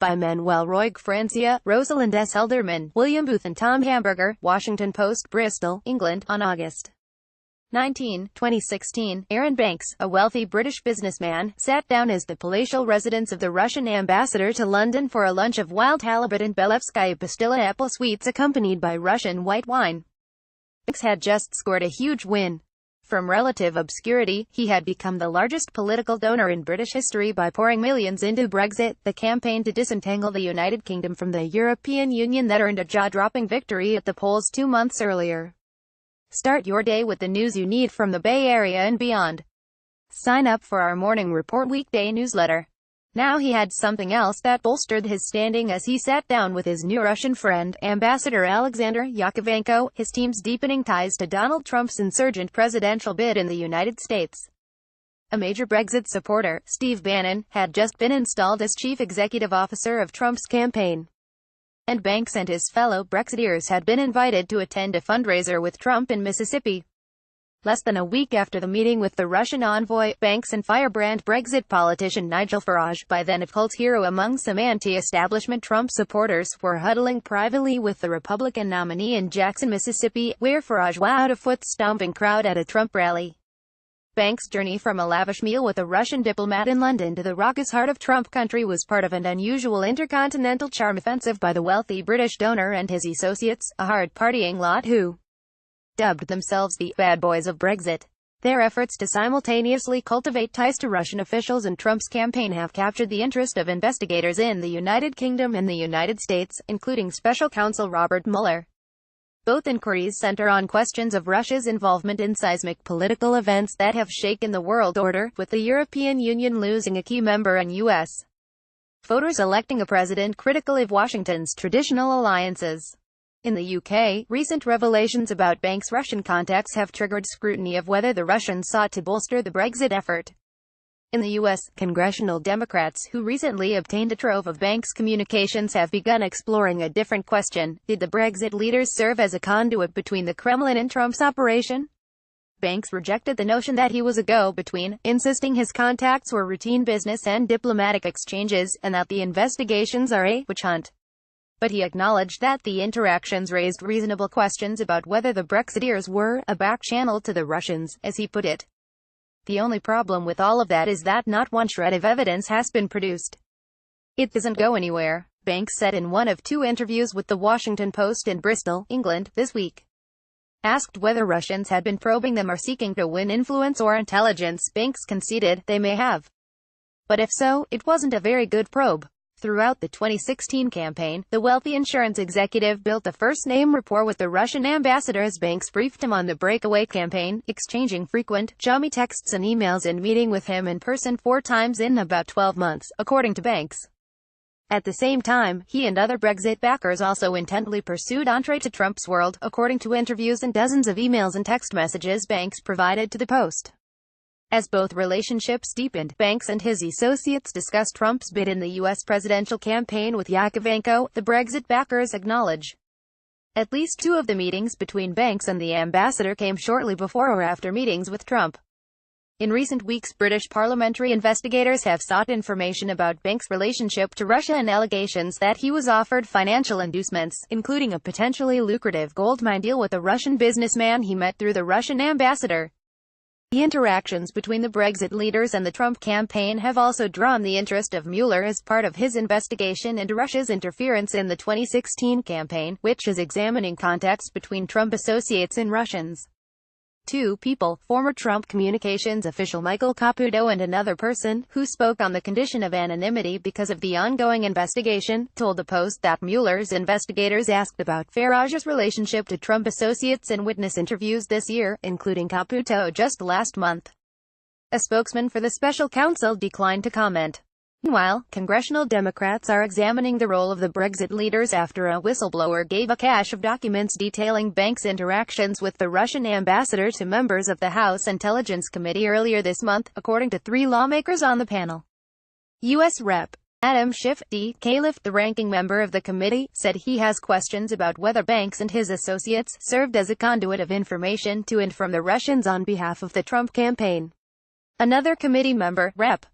by Manuel Roig Francia, Rosalind S. Helderman, William Booth and Tom Hamburger, Washington Post, Bristol, England, on August 19, 2016, Aaron Banks, a wealthy British businessman, sat down as the palatial residence of the Russian ambassador to London for a lunch of wild halibut and Belevskaya pastilla apple sweets accompanied by Russian white wine. Banks had just scored a huge win. From relative obscurity, he had become the largest political donor in British history by pouring millions into Brexit, the campaign to disentangle the United Kingdom from the European Union that earned a jaw-dropping victory at the polls 2 months earlier. Start your day with the news you need from the Bay Area and beyond. Sign up for our Morning Report weekday newsletter. Now he had something else that bolstered his standing as he sat down with his new Russian friend, Ambassador Alexander Yakovenko, his team's deepening ties to Donald Trump's insurgent presidential bid in the United States. A major Brexit supporter, Steve Bannon, had just been installed as chief executive officer of Trump's campaign. And Banks and his fellow Brexiteers had been invited to attend a fundraiser with Trump in Mississippi. Less than a week after the meeting with the Russian envoy, Banks and firebrand Brexit politician Nigel Farage, by then a cult hero among some anti-establishment Trump supporters, were huddling privately with the Republican nominee in Jackson, Mississippi, where Farage wowed a foot-stomping crowd at a Trump rally. Banks' journey from a lavish meal with a Russian diplomat in London to the raucous heart of Trump country was part of an unusual intercontinental charm offensive by the wealthy British donor and his associates, a hard-partying lot who dubbed themselves the bad boys of Brexit. Their efforts to simultaneously cultivate ties to Russian officials and Trump's campaign have captured the interest of investigators in the United Kingdom and the United States, including Special Counsel Robert Mueller. Both inquiries center on questions of Russia's involvement in seismic political events that have shaken the world order, with the European Union losing a key member and U.S. voters electing a president critical of Washington's traditional alliances. In the UK, recent revelations about Banks' Russian contacts have triggered scrutiny of whether the Russians sought to bolster the Brexit effort. In the U.S., congressional Democrats who recently obtained a trove of Banks' communications have begun exploring a different question: did the Brexit leaders serve as a conduit between the Kremlin and Trump's operation? Banks rejected the notion that he was a go-between, insisting his contacts were routine business and diplomatic exchanges, and that the investigations are a witch hunt. But he acknowledged that the interactions raised reasonable questions about whether the Brexiteers were a back channel to the Russians, as he put it. The only problem with all of that is that not one shred of evidence has been produced. It doesn't go anywhere, Banks said in one of 2 interviews with the Washington Post in Bristol, England, this week. Asked whether Russians had been probing them or seeking to win influence or intelligence, Banks conceded they may have. But if so, it wasn't a very good probe. Throughout the 2016 campaign, the wealthy insurance executive built a first-name rapport with the Russian ambassador as Banks briefed him on the breakaway campaign, exchanging frequent, chummy texts and emails and meeting with him in person 4 times in about 12 months, according to Banks. At the same time, he and other Brexit backers also intently pursued entree to Trump's world, according to interviews and dozens of emails and text messages Banks provided to the Post. As both relationships deepened, Banks and his associates discussed Trump's bid in the U.S. presidential campaign with Yakovenko, the Brexit backers acknowledge. At least 2 of the meetings between Banks and the ambassador came shortly before or after meetings with Trump. In recent weeks, British parliamentary investigators have sought information about Banks' relationship to Russia and allegations that he was offered financial inducements, including a potentially lucrative gold mine deal with a Russian businessman he met through the Russian ambassador. The interactions between the Brexit leaders and the Trump campaign have also drawn the interest of Mueller as part of his investigation into Russia's interference in the 2016 campaign, which is examining contacts between Trump associates and Russians. 2 people, former Trump communications official Michael Caputo and another person, who spoke on the condition of anonymity because of the ongoing investigation, told the Post that Mueller's investigators asked about Farage's relationship to Trump associates in witness interviews this year, including Caputo just last month. A spokesman for the special counsel declined to comment. Meanwhile, congressional Democrats are examining the role of the Brexit leaders after a whistleblower gave a cache of documents detailing Banks' interactions with the Russian ambassador to members of the House Intelligence Committee earlier this month, according to 3 lawmakers on the panel. U.S. Rep. Adam Schiff, D. Califf, the ranking member of the committee, said he has questions about whether Banks and his associates served as a conduit of information to and from the Russians on behalf of the Trump campaign. Another committee member, Rep.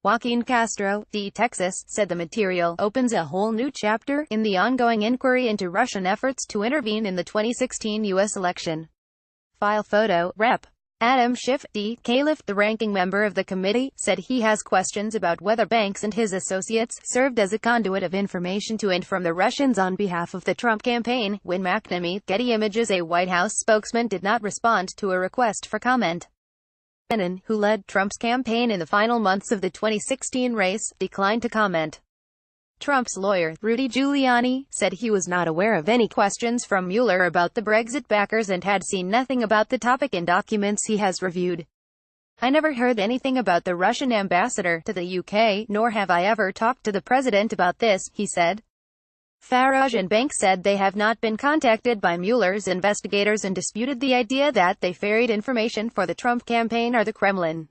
Joaquin Castro, D. Texas, said the material opens a whole new chapter in the ongoing inquiry into Russian efforts to intervene in the 2016 U.S. election. File photo, Rep. Adam Schiff, D. Califf, the ranking member of the committee, said he has questions about whether Banks and his associates served as a conduit of information to and from the Russians on behalf of the Trump campaign. Win McNamee, Getty Images. A White House spokesman did not respond to a request for comment. Bannon, who led Trump's campaign in the final months of the 2016 race, declined to comment. Trump's lawyer, Rudy Giuliani, said he was not aware of any questions from Mueller about the Brexit backers and had seen nothing about the topic in documents he has reviewed. I never heard anything about the Russian ambassador to the UK, nor have I ever talked to the president about this, he said. Farage and Banks said they have not been contacted by Mueller's investigators and disputed the idea that they ferried information for the Trump campaign or the Kremlin.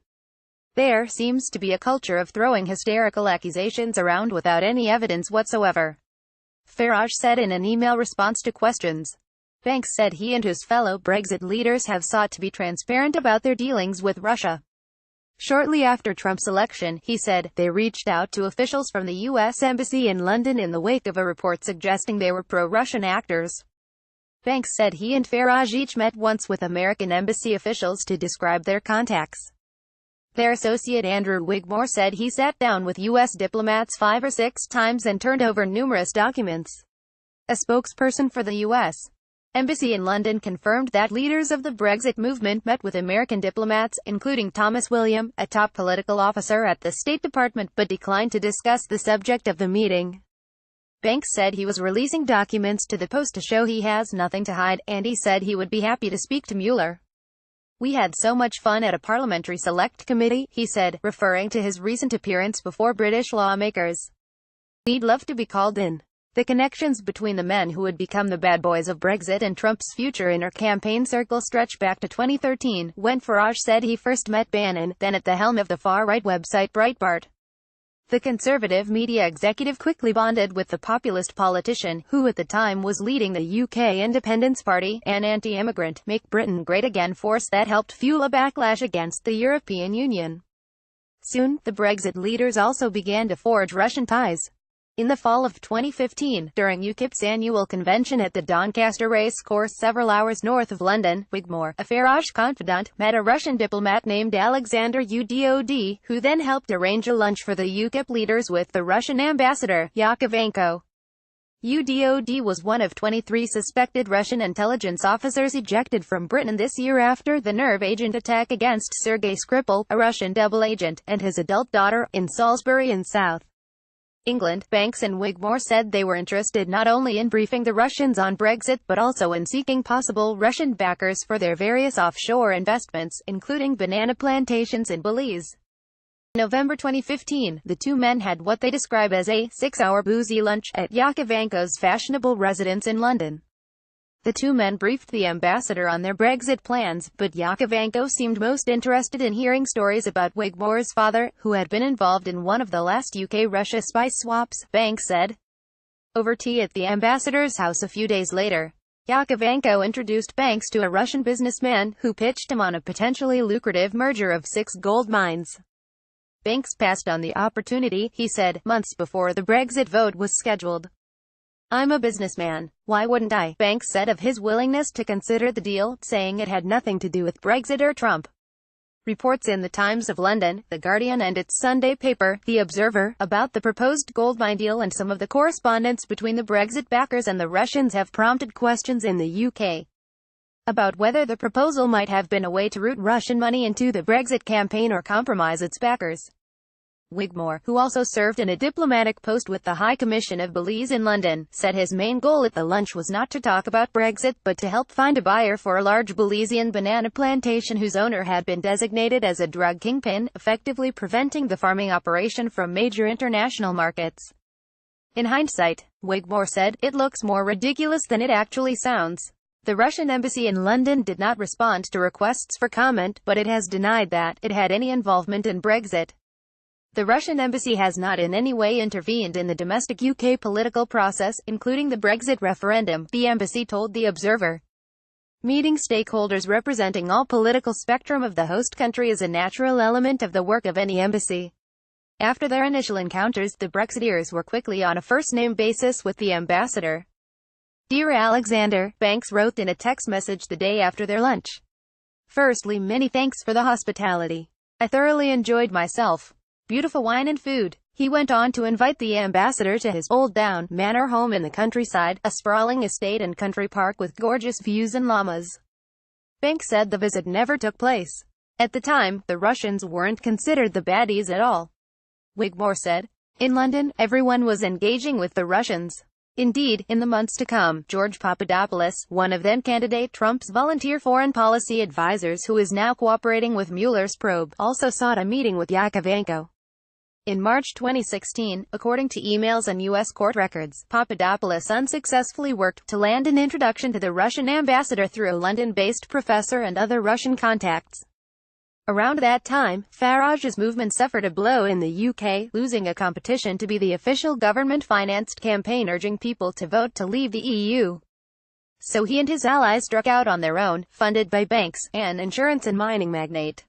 There seems to be a culture of throwing hysterical accusations around without any evidence whatsoever, Farage said in an email response to questions. Banks said he and his fellow Brexit leaders have sought to be transparent about their dealings with Russia. Shortly after Trump's election, he said, they reached out to officials from the U.S. Embassy in London in the wake of a report suggesting they were pro-Russian actors. Banks said he and Farage each met once with American embassy officials to describe their contacts. Their associate Andrew Wigmore said he sat down with U.S. diplomats 5 or 6 times and turned over numerous documents. A spokesperson for the U.S. Embassy in London confirmed that leaders of the Brexit movement met with American diplomats, including Thomas William, a top political officer at the State Department, but declined to discuss the subject of the meeting. Banks said he was releasing documents to the Post to show he has nothing to hide, and he said he would be happy to speak to Mueller. We had so much fun at a parliamentary select committee, he said, referring to his recent appearance before British lawmakers. We'd love to be called in. The connections between the men who would become the bad boys of Brexit and Trump's future inner campaign circle stretch back to 2013, when Farage said he first met Bannon, then at the helm of the far-right website Breitbart. The conservative media executive quickly bonded with the populist politician, who at the time was leading the UK Independence Party, an anti-immigrant, Make Britain Great Again force that helped fuel a backlash against the European Union. Soon, the Brexit leaders also began to forge Russian ties. In the fall of 2015, during UKIP's annual convention at the Doncaster racecourse several hours north of London, Wigmore, a Farage confidant, met a Russian diplomat named Alexander Udod, who then helped arrange a lunch for the UKIP leaders with the Russian ambassador, Yakovenko. Udod was one of 23 suspected Russian intelligence officers ejected from Britain this year after the nerve agent attack against Sergei Skripal, a Russian double agent, and his adult daughter, in Salisbury in South England. Banks and Wigmore said they were interested not only in briefing the Russians on Brexit but also in seeking possible Russian backers for their various offshore investments, including banana plantations in Belize. In November 2015, the two men had what they describe as a 6-hour boozy lunch at Yakovenko's fashionable residence in London. The two men briefed the ambassador on their Brexit plans, but Yakovenko seemed most interested in hearing stories about Wigmore's father, who had been involved in one of the last UK-Russia spice swaps, Banks said. Over tea at the ambassador's house a few days later, Yakovenko introduced Banks to a Russian businessman, who pitched him on a potentially lucrative merger of 6 gold mines. Banks passed on the opportunity, he said, months before the Brexit vote was scheduled. I'm a businessman. Why wouldn't I? Banks said of his willingness to consider the deal, saying it had nothing to do with Brexit or Trump. Reports in the Times of London, The Guardian and its Sunday paper, The Observer, about the proposed gold mine deal and some of the correspondence between the Brexit backers and the Russians have prompted questions in the UK about whether the proposal might have been a way to route Russian money into the Brexit campaign or compromise its backers. Wigmore, who also served in a diplomatic post with the High Commission of Belize in London, said his main goal at the lunch was not to talk about Brexit, but to help find a buyer for a large Belizean banana plantation whose owner had been designated as a drug kingpin, effectively preventing the farming operation from major international markets. In hindsight, Wigmore said, it looks more ridiculous than it actually sounds. The Russian embassy in London did not respond to requests for comment, but it has denied that it had any involvement in Brexit. The Russian embassy has not in any way intervened in the domestic UK political process, including the Brexit referendum, the embassy told The Observer. Meeting stakeholders representing all political spectrum of the host country is a natural element of the work of any embassy. After their initial encounters, the Brexiteers were quickly on a first-name basis with the ambassador. "Dear Alexander," Banks wrote in a text message the day after their lunch. "Firstly, many thanks for the hospitality. I thoroughly enjoyed myself. Beautiful wine and food." He went on to invite the ambassador to his Old Down Manor home in the countryside, a sprawling estate and country park with gorgeous views and llamas. Banks said the visit never took place. At the time, the Russians weren't considered the baddies at all. Wigmore said, "In London, everyone was engaging with the Russians." Indeed, in the months to come, George Papadopoulos, one of then-candidate Trump's volunteer foreign policy advisors who is now cooperating with Mueller's probe, also sought a meeting with Yakovenko. In March 2016, according to emails and U.S. court records, Papadopoulos unsuccessfully worked to land an introduction to the Russian ambassador through a London-based professor and other Russian contacts. Around that time, Farage's movement suffered a blow in the UK, losing a competition to be the official government-financed campaign urging people to vote to leave the EU. So he and his allies struck out on their own, funded by Banks, an insurance and mining magnate.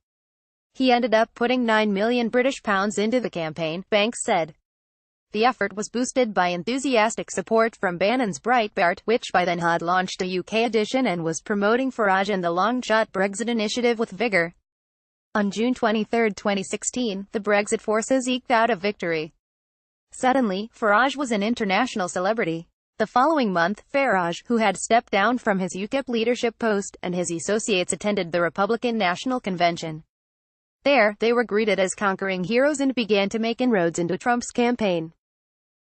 He ended up putting £9 million into the campaign, Banks said. The effort was boosted by enthusiastic support from Bannon's Breitbart, which by then had launched a UK edition and was promoting Farage and the long-shot Brexit initiative with vigour. On June 23, 2016, the Brexit forces eked out a victory. Suddenly, Farage was an international celebrity. The following month, Farage, who had stepped down from his UKIP leadership post, and his associates attended the Republican National Convention. There, they were greeted as conquering heroes and began to make inroads into Trump's campaign.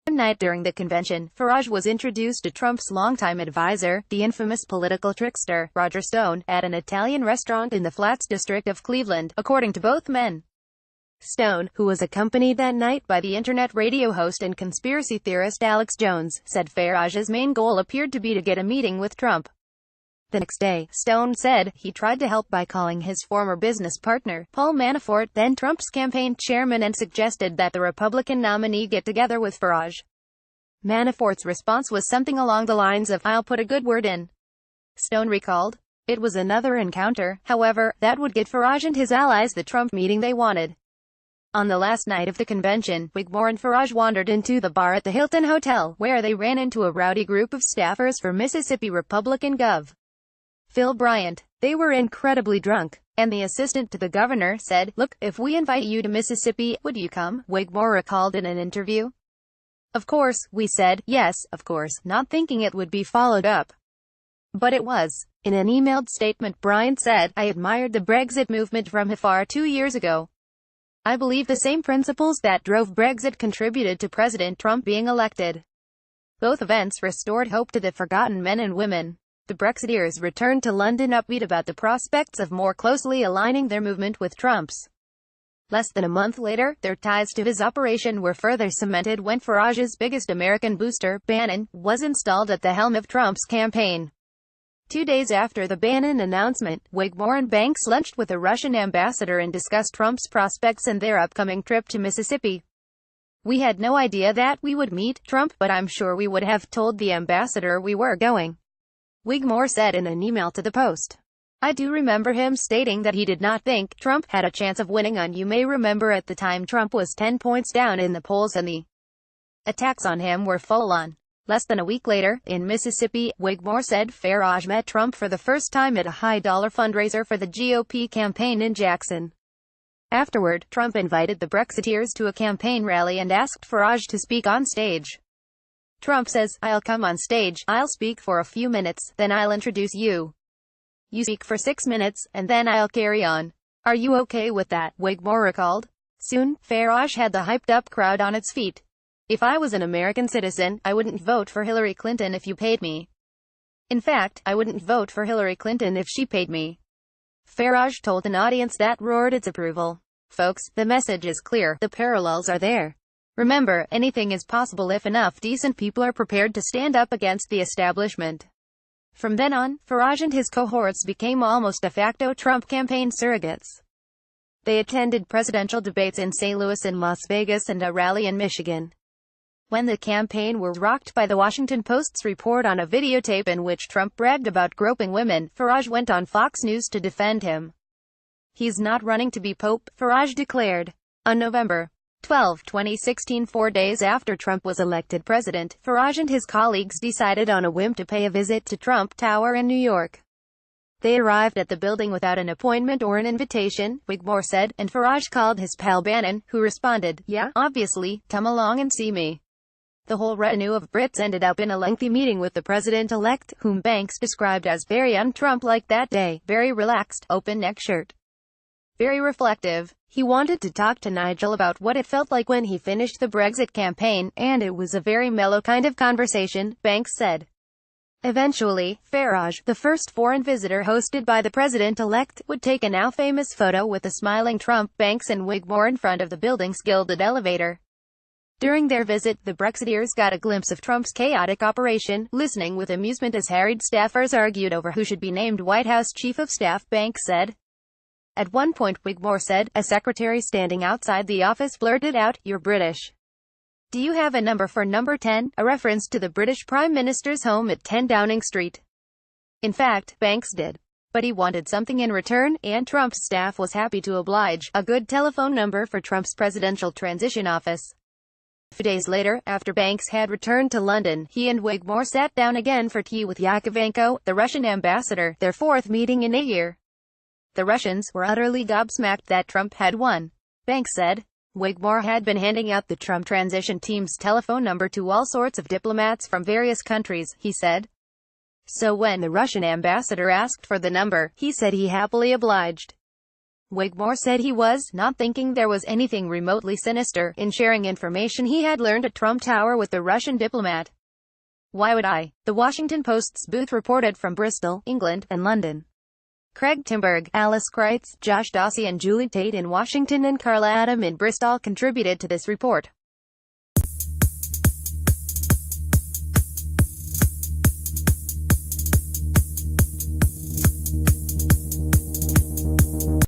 One night during the convention, Farage was introduced to Trump's longtime advisor, the infamous political trickster, Roger Stone, at an Italian restaurant in the Flats district of Cleveland, according to both men. Stone, who was accompanied that night by the internet radio host and conspiracy theorist Alex Jones, said Farage's main goal appeared to be to get a meeting with Trump. The next day, Stone said, he tried to help by calling his former business partner, Paul Manafort, then Trump's campaign chairman, and suggested that the Republican nominee get together with Farage. Manafort's response was something along the lines of, "I'll put a good word in." Stone recalled. It was another encounter, however, that would get Farage and his allies the Trump meeting they wanted. On the last night of the convention, Wigmore and Farage wandered into the bar at the Hilton Hotel, where they ran into a rowdy group of staffers for Mississippi Republican Gov. Phil Bryant. They were incredibly drunk, and the assistant to the governor said, "Look, if we invite you to Mississippi, would you come?" Wigmore recalled in an interview. "Of course," we said, "yes, of course," not thinking it would be followed up. But it was. In an emailed statement, Bryant said, "I admired the Brexit movement from afar 2 years ago. I believe the same principles that drove Brexit contributed to President Trump being elected. Both events restored hope to the forgotten men and women." The Brexiteers returned to London upbeat about the prospects of more closely aligning their movement with Trump's. Less than a month later, their ties to his operation were further cemented when Farage's biggest American booster, Bannon, was installed at the helm of Trump's campaign. 2 days after the Bannon announcement, Wigmore and Banks lunched with a Russian ambassador and discussed Trump's prospects and their upcoming trip to Mississippi. "We had no idea that we would meet Trump, but I'm sure we would have told the ambassador we were going," Wigmore said in an email to the Post. "I do remember him stating that he did not think Trump had a chance of winning on. You may remember at the time Trump was 10 points down in the polls and the attacks on him were full on." Less than a week later, in Mississippi, Wigmore said Farage met Trump for the first time at a high-dollar fundraiser for the GOP campaign in Jackson. Afterward, Trump invited the Brexiteers to a campaign rally and asked Farage to speak on stage. Trump says, "I'll come on stage, I'll speak for a few minutes, then I'll introduce you. You speak for 6 minutes, and then I'll carry on. Are you okay with that?" Wigmore recalled. Soon, Farage had the hyped-up crowd on its feet. "If I was an American citizen, I wouldn't vote for Hillary Clinton if you paid me. In fact, I wouldn't vote for Hillary Clinton if she paid me," Farage told an audience that roared its approval. "Folks, the message is clear, the parallels are there. Remember, anything is possible if enough decent people are prepared to stand up against the establishment." From then on, Farage and his cohorts became almost de facto Trump campaign surrogates. They attended presidential debates in St. Louis and Las Vegas and a rally in Michigan. When the campaign were rocked by the Washington Post's report on a videotape in which Trump bragged about groping women, Farage went on Fox News to defend him. "He's not running to be Pope," Farage declared. On November 2016. 4 days after Trump was elected president, Farage and his colleagues decided on a whim to pay a visit to Trump Tower in New York. They arrived at the building without an appointment or an invitation, Wigmore said, and Farage called his pal Bannon, who responded, "Yeah, obviously, come along and see me." The whole retinue of Brits ended up in a lengthy meeting with the president-elect, whom Banks described as very un-Trump-like that day, very relaxed, open-neck shirt. Very reflective. He wanted to talk to Nigel about what it felt like when he finished the Brexit campaign, and it was a very mellow kind of conversation, Banks said. Eventually, Farage, the first foreign visitor hosted by the president-elect, would take a now-famous photo with a smiling Trump, Banks and Wigmore in front of the building's gilded elevator. During their visit, the Brexiteers got a glimpse of Trump's chaotic operation, listening with amusement as harried staffers argued over who should be named White House Chief of Staff, Banks said. At one point, Wigmore said, a secretary standing outside the office blurted out, "You're British. Do you have a number for number 10, a reference to the British Prime Minister's home at 10 Downing Street. In fact, Banks did. But he wanted something in return, and Trump's staff was happy to oblige, a good telephone number for Trump's presidential transition office. A few days later, after Banks had returned to London, he and Wigmore sat down again for tea with Yakovenko, the Russian ambassador, their fourth meeting in a year. The Russians were utterly gobsmacked that Trump had won. Banks said. Wigmore had been handing out the Trump transition team's telephone number to all sorts of diplomats from various countries, he said. So when the Russian ambassador asked for the number, he said he happily obliged. Wigmore said he was not thinking there was anything remotely sinister in sharing information he had learned at Trump Tower with the Russian diplomat. Why would I? The Washington Post's booth reported from Bristol, England, and London. Craig Timberg, Alice Kreitz, Josh Dawsey and Julie Tate in Washington and Carla Adam in Bristol contributed to this report.